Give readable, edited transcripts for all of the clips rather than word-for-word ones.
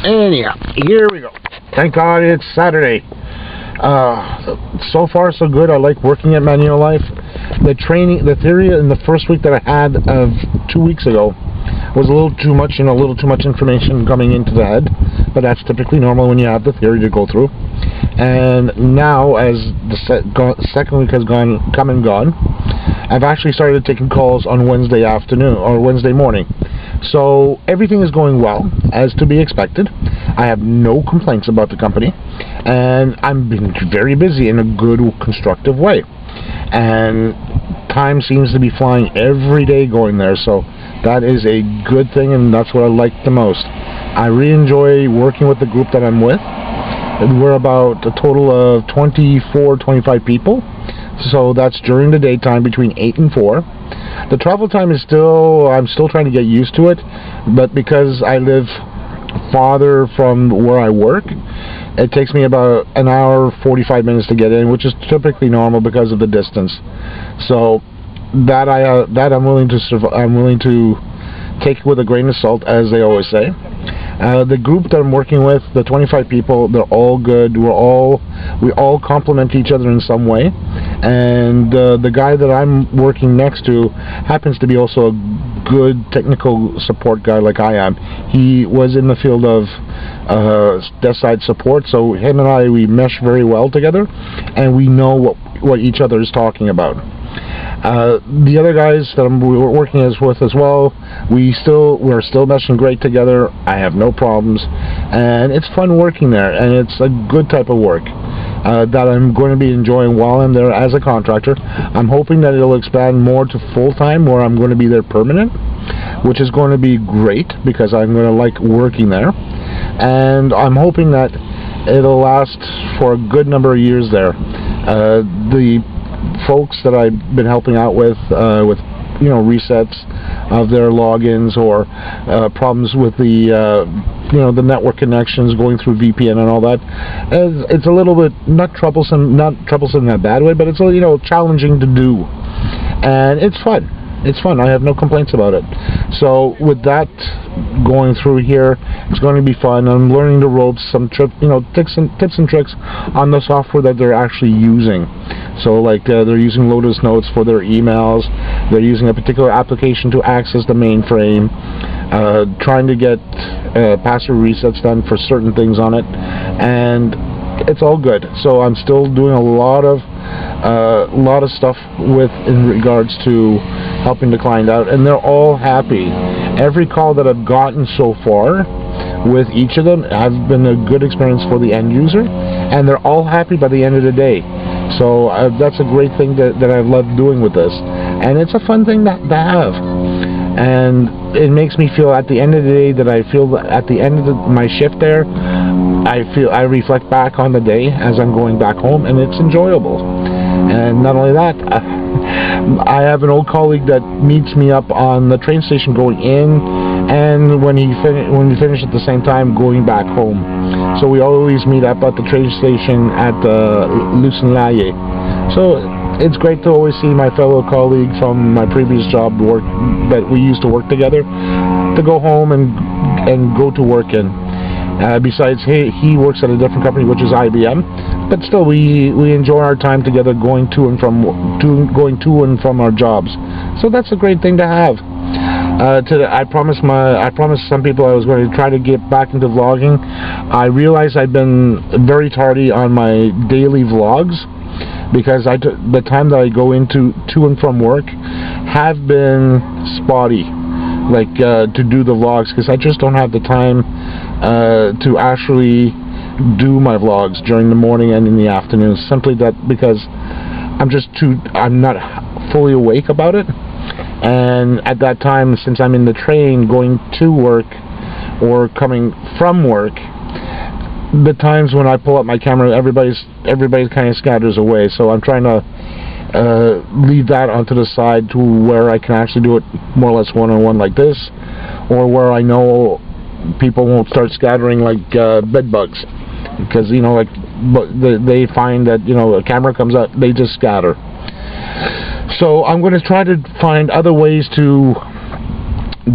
Anyhow, here we go. Thank God it's Saturday. So far so good. I like working at Manulife. The theory in the first week that I had of 2 weeks ago was a little too much, a little too much information coming into the head, but that's typically normal when you have the theory to go through. And now, as the second week has come and gone, I've actually started taking calls on Wednesday afternoon or Wednesday morning. So everything is going well, as to be expected. I have no complaints about the company, and I'm being very busy in a good, constructive way. And time seems to be flying every day going there, so that is a good thing, and that's what I like the most. I really enjoy working with the group that I'm with. We're about a total of 24, 25 people. So that's during the daytime between 8 and 4. The travel time is I'm still trying to get used to it, but because I live farther from where I work, it takes me about an hour, 45 minutes to get in, which is typically normal because of the distance. So that I'm willing to take with a grain of salt, as they always say. The group that I'm working with, the 25 people, they're all good. We all complement each other in some way. And the guy that I'm working next to happens to be also a good technical support guy like I am. He was in the field of desk side support, so him and we mesh very well together, and we know what each other is talking about. The other guys that we're working with as well, we're still meshing great together. I have no problems, and it's fun working there, and it's a good type of work that I'm going to be enjoying while I'm there as a contractor. I'm hoping that it'll expand more to full-time, where I'm going to be there permanent, which is going to be great because I'm going to like working there, and I'm hoping that it'll last for a good number of years there. The folks that I've been helping out with resets of their logins or problems with the network connections going through VPN and all that, it's a little bit not troublesome in that bad way, but it's challenging to do, and it's fun. It's fun. I have no complaints about it. So with that going through here, it's going to be fun. I'm learning the ropes, some tips and tricks on the software that they're actually using. So like they're using Lotus Notes for their emails. They're using a particular application to access the mainframe. Trying to get password resets done for certain things on it, and it's all good. So I'm still doing a lot of stuff in regards to helping the client out, and they're all happy. Every call that I've gotten so far with each of them has been a good experience for the end user, and they're all happy by the end of the day. So that's a great thing that I've loved doing with this, and it's a fun thing to have. And it makes me feel at the end of the day that I feel that at the end of my shift there, I reflect back on the day as I'm going back home, and it's enjoyable. And not only that, I have an old colleague that meets me up on the train station going in, and when we finish at the same time going back home. So we always meet up at the train station at Lucenlaye. So it's great to always see my fellow colleague from my previous job that we used to work together, to go home and go to work in. Besides, he works at a different company, which is IBM, but still we enjoy our time together going to and from our jobs. So that's a great thing to have. I promised some people I was going to try to get back into vlogging. I realized I've been very tardy on my daily vlogs, because the time that I go to and from work have been spotty, like to do the vlogs, because I just don't have the time to actually do my vlogs during the morning and in the afternoon, simply because I'm not fully awake about it. And at that time, since I'm in the train going to work or coming from work, the times when I pull up my camera, everybody kind of scatters away. So I'm trying to leave that onto the side to where I can actually do it more or less one-on-one like this, or where I know people won't start scattering like bed bugs, because they find that a camera comes up, they just scatter. So I'm going to try to find other ways to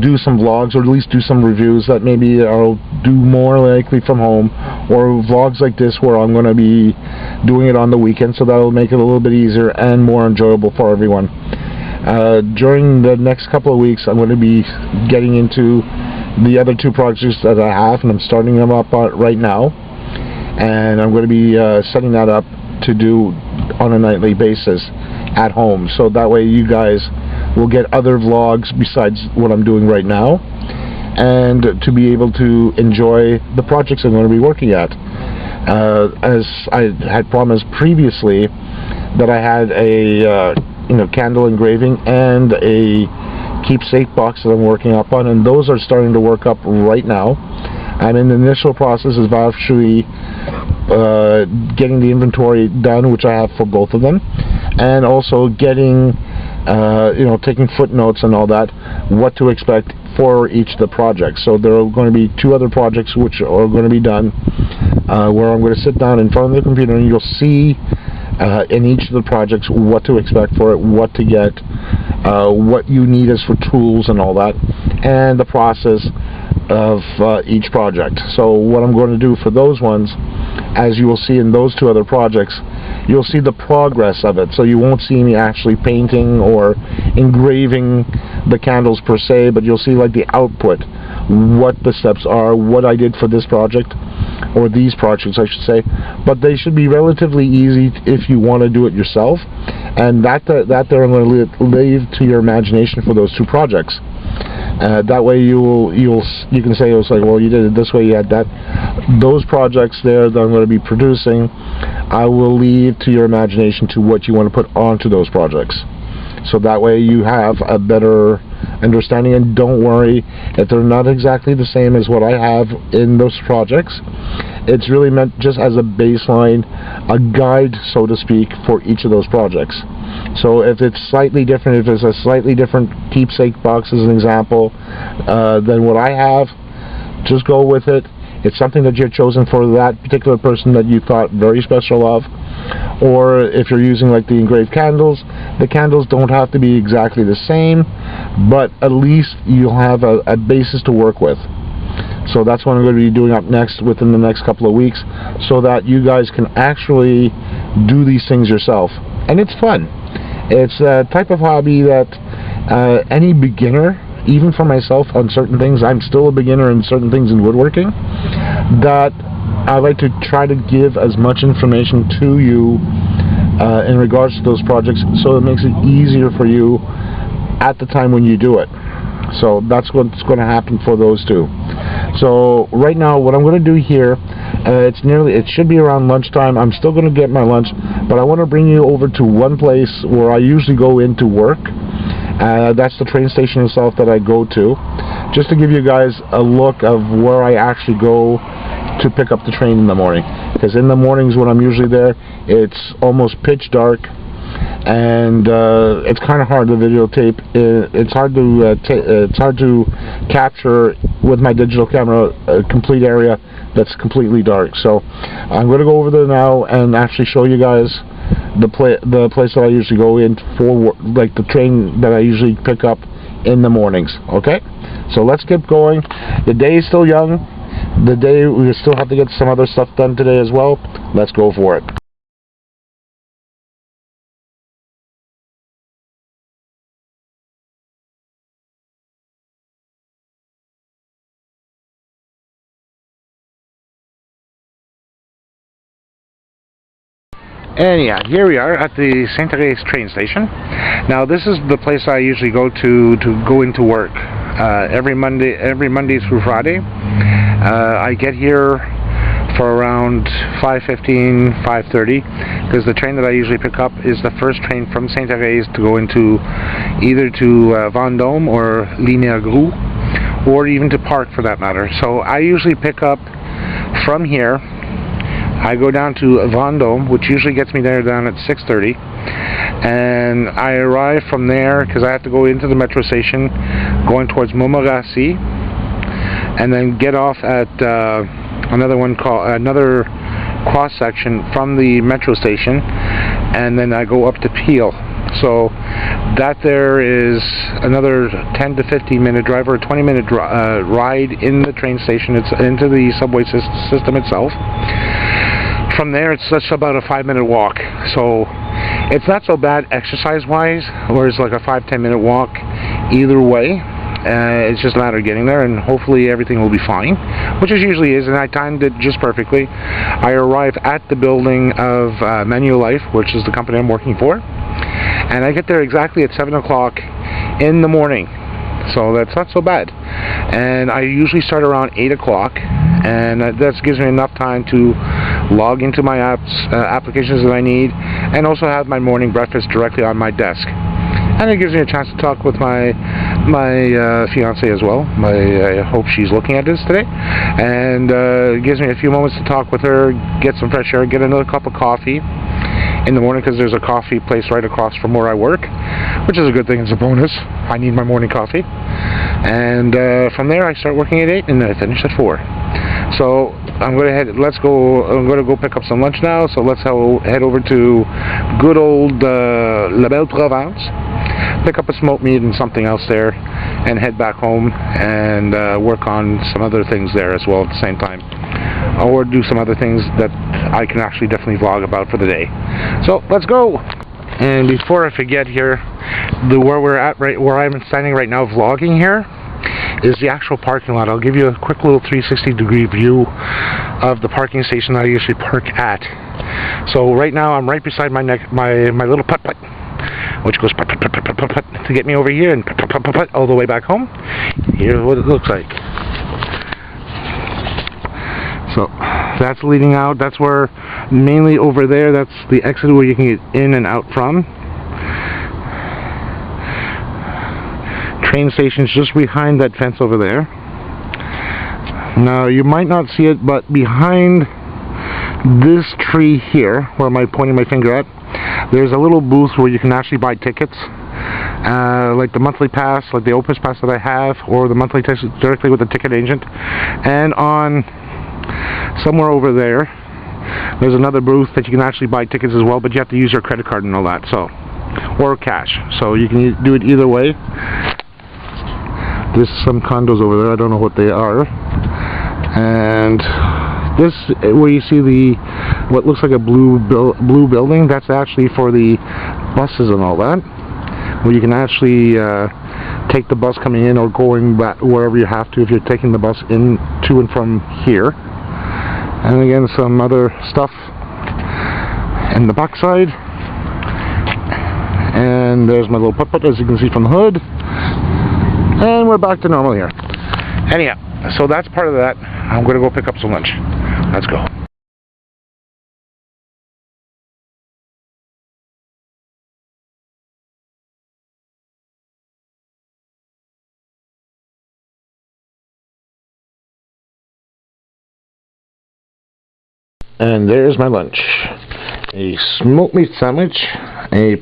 do some vlogs, or at least do some reviews that maybe I'll do more likely from home, or vlogs like this where I'm going to be doing it on the weekend, so that'll make it a little bit easier and more enjoyable for everyone. During the next couple of weeks, I'm going to be getting into the other two projects that I have, and I'm starting them up right now, and I'm going to be setting that up to do on a nightly basis at home, so that way you guys will get other vlogs besides what I'm doing right now, and to be able to enjoy the projects I'm going to be working at. As I had promised previously, that I had a candle engraving and a keepsake box that I'm working up on, and those are starting to work up right now. I'm in the initial process of actually getting the inventory done, which I have for both of them, and also getting taking footnotes and all that, what to expect for each of the projects. So there are going to be two other projects which are going to be done, where I'm going to sit down in front of the computer, and you'll see in each of the projects what to expect for it, what to get, what you need as for tools and all that, and the process of each project. So what I'm going to do for those ones, as you will see in those two other projects, you'll see the progress of it. So you won't see me actually painting or engraving the candles per se, but you'll see like the output, what the steps are, what I did for this project, or these projects I should say. But they should be relatively easy if you want to do it yourself, and that there I'm going to leave to your imagination for those two projects. That way you can say, it was like, well, you did it this way, you had that. Those projects there that I'm going to be producing, I will leave to your imagination to what you want to put onto those projects. So that way you have a better understanding, and don't worry if they're not exactly the same as what I have in those projects. It's really meant just as a baseline, a guide, so to speak, for each of those projects. So if it's slightly different, if it's a slightly different keepsake box as an example than what I have, just go with it. It's something that you've chosen for that particular person that you thought very special of. Or if you're using like the engraved candles, the candles don't have to be exactly the same, but at least you'll have a basis to work with. So that's what I'm going to be doing up next within the next couple of weeks, so that you guys can actually do these things yourself. And it's fun. It's a type of hobby that any beginner, even for myself on certain things, I'm still a beginner in certain things in woodworking, that I like to try to give as much information to you in regards to those projects, so it makes it easier for you at the time when you do it. So that's what's going to happen for those two. So right now what I'm going to do here, it should be around lunchtime. I'm still going to get my lunch, but I want to bring you over to one place where I usually go in to work. That's the train station itself that I go to, just to give you guys a look of where I actually go to pick up the train in the morning. Because in the mornings when I'm usually there, it's almost pitch dark, and it's kind of hard to videotape. It's hard to capture with my digital camera a complete area that's completely dark. So I'm going to go over there now and actually show you guys the place that I usually go in for, like the train that I usually pick up in the mornings. Okay, so let's get going. The day is still young. We still have to get some other stuff done today as well. Let's go for it. And yeah, here we are at the Sainte-Thérèse train station. Now this is the place I usually go to go into work every Monday through Friday. I get here for around 5:15, 5:30, because the train that I usually pick up is the first train from Sainte-Thérèse to go into either to Vendôme or Lignes-Groux, or even to Parc for that matter. So I usually pick up from here. I go down to Vendôme, which usually gets me there down at 6:30, and I arrive from there because I have to go into the metro station going towards Montmorency, and then get off at another cross section from the metro station, and then I go up to Peel. So that there is another 10 to 15 minute drive or a 20-minute ride in the train station. It's into the subway system itself. From there, it's just about a 5-minute walk. So it's not so bad exercise-wise, or it's like a 5-10 minute walk either way. It's just a matter of getting there, and hopefully everything will be fine, which it usually is, and I timed it just perfectly. I arrive at the building of Manulife, which is the company I'm working for, and I get there exactly at 7 o'clock in the morning, so that's not so bad. And I usually start around 8 o'clock, and that gives me enough time to log into my applications that I need, and also have my morning breakfast directly on my desk. And it gives me a chance to talk with my fiance as well. I hope she's looking at this today. And it gives me a few moments to talk with her, get some fresh air, get another cup of coffee in the morning, because there's a coffee place right across from where I work, which is a good thing. It's a bonus. I need my morning coffee. And from there I start working at 8 and I finish at 4. So I'm going to I'm going to go pick up some lunch now. So let's head over to good old La Belle Provence, pick up a smoked meat and something else there, and head back home and work on some other things there as well at the same time, or do some other things that I can actually definitely vlog about for the day. So let's go. And before I forget here, where I'm standing right now vlogging here is the actual parking lot. I'll give you a quick little 360-degree view of the parking station that I usually park at. So right now I'm right beside my little putt-putt, which goes putt-putt-putt-putt-putt to get me over here and putt-putt-putt-putt all the way back home. Here's what it looks like. So that's leading out. That's where, mainly over there, that's the exit where you can get in and out from. Train station's just behind that fence over there. Now you might not see it, but behind this tree here, where I'm pointing my finger at, there's a little booth where you can actually buy tickets, like the monthly pass, like the Opus pass that I have, or the monthly tickets directly with the ticket agent. And on somewhere over there, there's another booth that you can actually buy tickets as well, but you have to use your credit card and all that, so, or cash. So you can do it either way. There's some condos over there. I don't know what they are. And this, where you see what looks like a blue building, that's actually for the buses and all that, where you can actually take the bus coming in or going back wherever you have to if you're taking the bus in to and from here. And again, some other stuff in the backside. And there's my little putt-putt, as you can see from the hood. And we're back to normal here. Anyhow, so that's part of that. I'm going to go pick up some lunch. Let's go. And there's my lunch. A smoked meat sandwich, a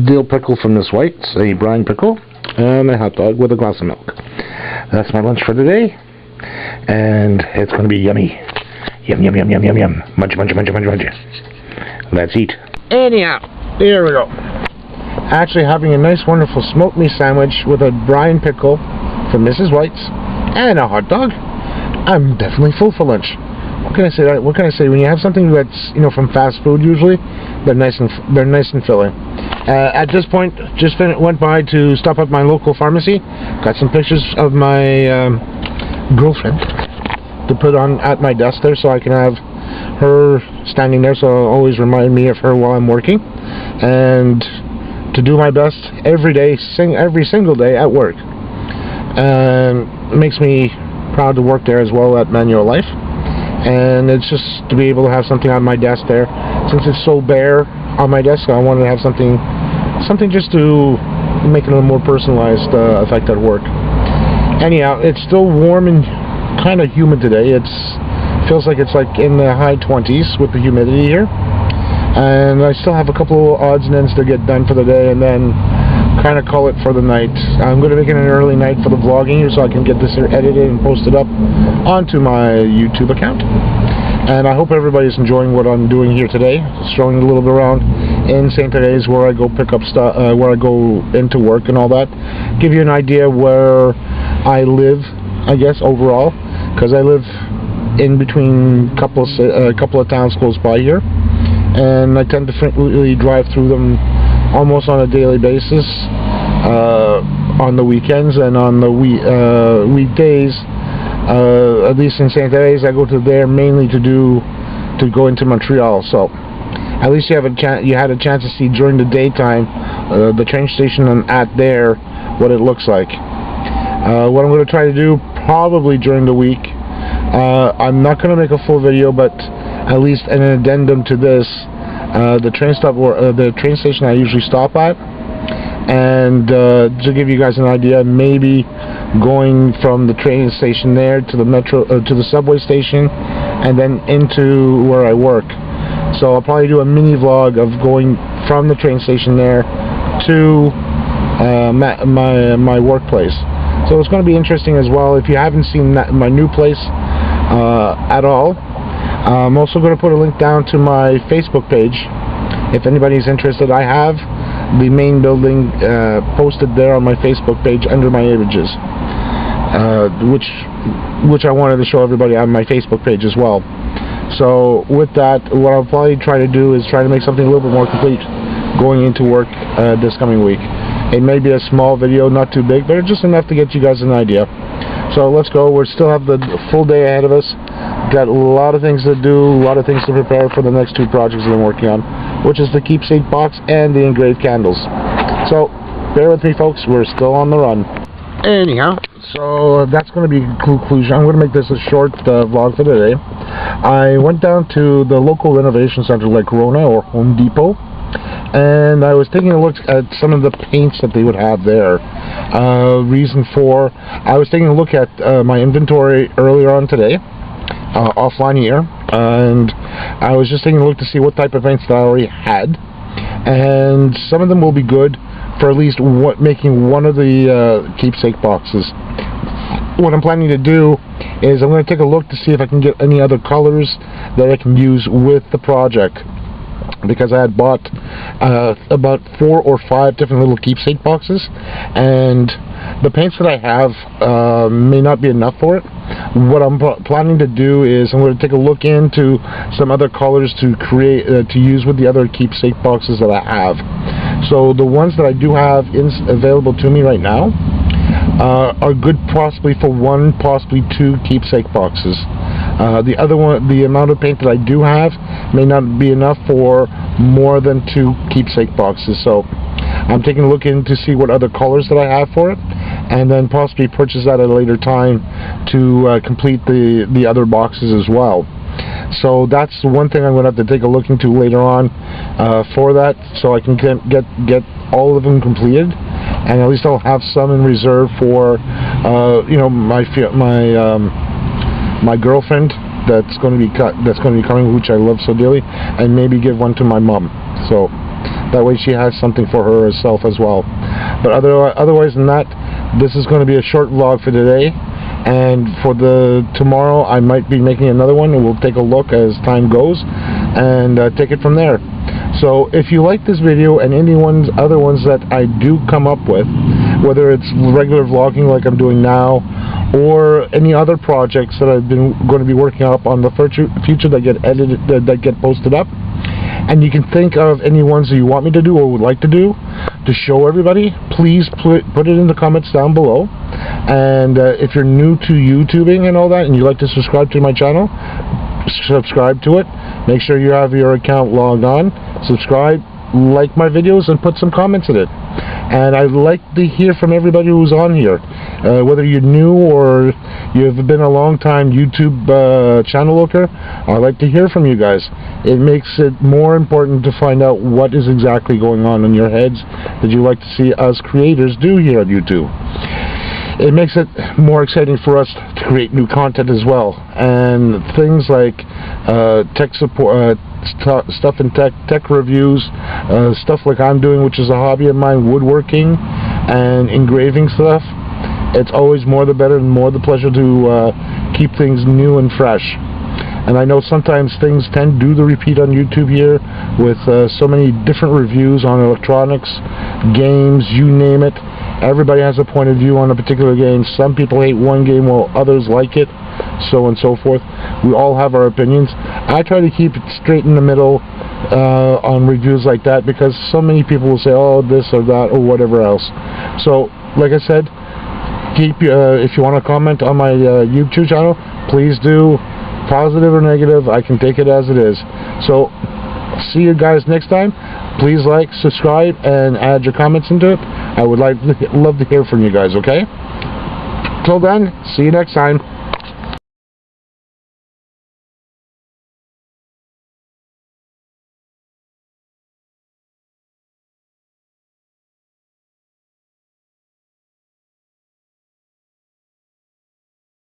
dill pickle from Miss White's, a brine pickle, and a hot dog with a glass of milk. That's my lunch for today, and it's going to be yummy. Yum, yum, yum, yum, yum, yum. Munch, munch, munch, munch, munch. Let's eat. Anyhow, here we go. Actually having a nice, wonderful smoked meat sandwich with a brine pickle from Mrs. White's and a hot dog. I'm definitely full for lunch. What can I say? What can I say? When you have something that's, you know, from fast food, usually they're nice and filling. At this point, just went by to stop at my local pharmacy. Got some pictures of my girlfriend to put on at my desk there, so I can have her standing there, so it'll always remind me of her while I'm working, and to do my best every day, every single day at work. It makes me proud to work there as well at Manulife. And it's just to be able to have something on my desk there. Since it's so bare on my desk, I wanted to have something just to make it a more personalized effect at work. Anyhow, it's still warm and kind of humid today. Feels like it's like in the high 20s with the humidity here. And I still have a couple of odds and ends to get done for the day, and then kind of call it for the night. I'm going to make it an early night for the vlogging here, so I can get this here edited and posted up onto my YouTube account. And I hope everybody's enjoying what I'm doing here today, showing a little bit around in St. Therese where I go pick up stuff, where I go into work and all that. Give you an idea where I live, I guess, overall, because I live in between a couple of towns close by here, and I tend to frequently drive through them almost on a daily basis, on the weekends, and on the weekdays, at least in St. Therese, I go to there mainly to go into Montreal. So at least you had a chance to see during the daytime the train station and at there what it looks like. What I'm going to try to do probably during the week, I'm not going to make a full video, but at least an addendum to this, the train station I usually stop at, and to give you guys an idea, maybe going from the train station there to the metro, to the subway station, and then into where I work. So I'll probably do a mini vlog of going from the train station there to my workplace. So it's going to be interesting as well. If you haven't seen my new place at all, I'm also going to put a link down to my Facebook page if anybody's interested. I have the main building posted there on my Facebook page under my images, which I wanted to show everybody on my Facebook page as well. So with that, what I'll probably try to do is try to make something a little bit more complete going into work this coming week. It may be a small video, not too big, but just enough to get you guys an idea. So let's go. We still have the full day ahead of us. Got a lot of things to do, a lot of things to prepare for the next two projects that I'm working on, which is the keepsake box and the engraved candles. So bear with me, folks, we're still on the run. Anyhow, so that's going to be a conclusion. I'm going to make this a short vlog for today. I went down to the local renovation center like Rona or Home Depot, and I was taking a look at some of the paints that they would have there. Reason for, I was taking a look at my inventory earlier on today, offline here, and I was just taking a look to see what type of paints that I already had, and some of them will be good for at least making one of the keepsake boxes. What I'm planning to do is I'm going to take a look to see if I can get any other colors that I can use with the project, because I had bought about 4 or 5 different little keepsake boxes, and the paints that I have may not be enough for it. What I'm planning to do is I'm going to take a look into some other colors to create to use with the other keepsake boxes that I have. So the ones that I do have available to me right now are good possibly for 1, possibly 2 keepsake boxes. The other one, the amount of paint that I do have may not be enough for more than 2 keepsake boxes. So I'm taking a look in to see what other colors that I have for it, and then possibly purchase that at a later time to complete the other boxes as well. So that's the one thing I'm going to have to take a look into later on for that, so I can get all of them completed, and at least I'll have some in reserve for you know, my girlfriend that's going to be coming, which I love so dearly, and maybe give one to my mom, so that way she has something for herself as well. But otherwise than that, this is going to be a short vlog for today, and for the tomorrow I might be making another one, and we'll take a look as time goes and take it from there. So if you like this video and any other ones that I do come up with, whether it's regular vlogging like I'm doing now, or any other projects that I've been going to be working up on the future that get edited, that get posted up, and you can think of any ones that you want me to do or would like to do to show everybody, please put it in the comments down below. And if you're new to YouTubing and all that, and you'd like to subscribe to my channel, subscribe to it. Make sure you have your account logged on. Subscribe, like my videos, and put some comments in it. And I'd like to hear from everybody who's on here, whether you're new or you've been a long time YouTube channel looker. I'd like to hear from you guys. It makes it more important to find out what is exactly going on in your heads that you like to see us creators do here on YouTube. It makes it more exciting for us to create new content as well, and things like tech support, stuff in tech reviews, stuff like I'm doing, which is a hobby of mine, woodworking and engraving stuff. It's always more the better and more the pleasure to keep things new and fresh. And I know sometimes things tend to do the repeat on YouTube here with so many different reviews on electronics, games, you name it. Everybody has a point of view on a particular game. Some people hate one game while others like it, so on and so forth. We all have our opinions. I try to keep it straight in the middle on reviews like that, because so many people will say, oh, this or that or whatever else. So, like I said, if you want to comment on my YouTube channel, please do. Positive or negative, I can take it as it is. So, see you guys next time. Please like, subscribe, and add your comments into it. I would love to hear from you guys, okay? Till then, see you next time.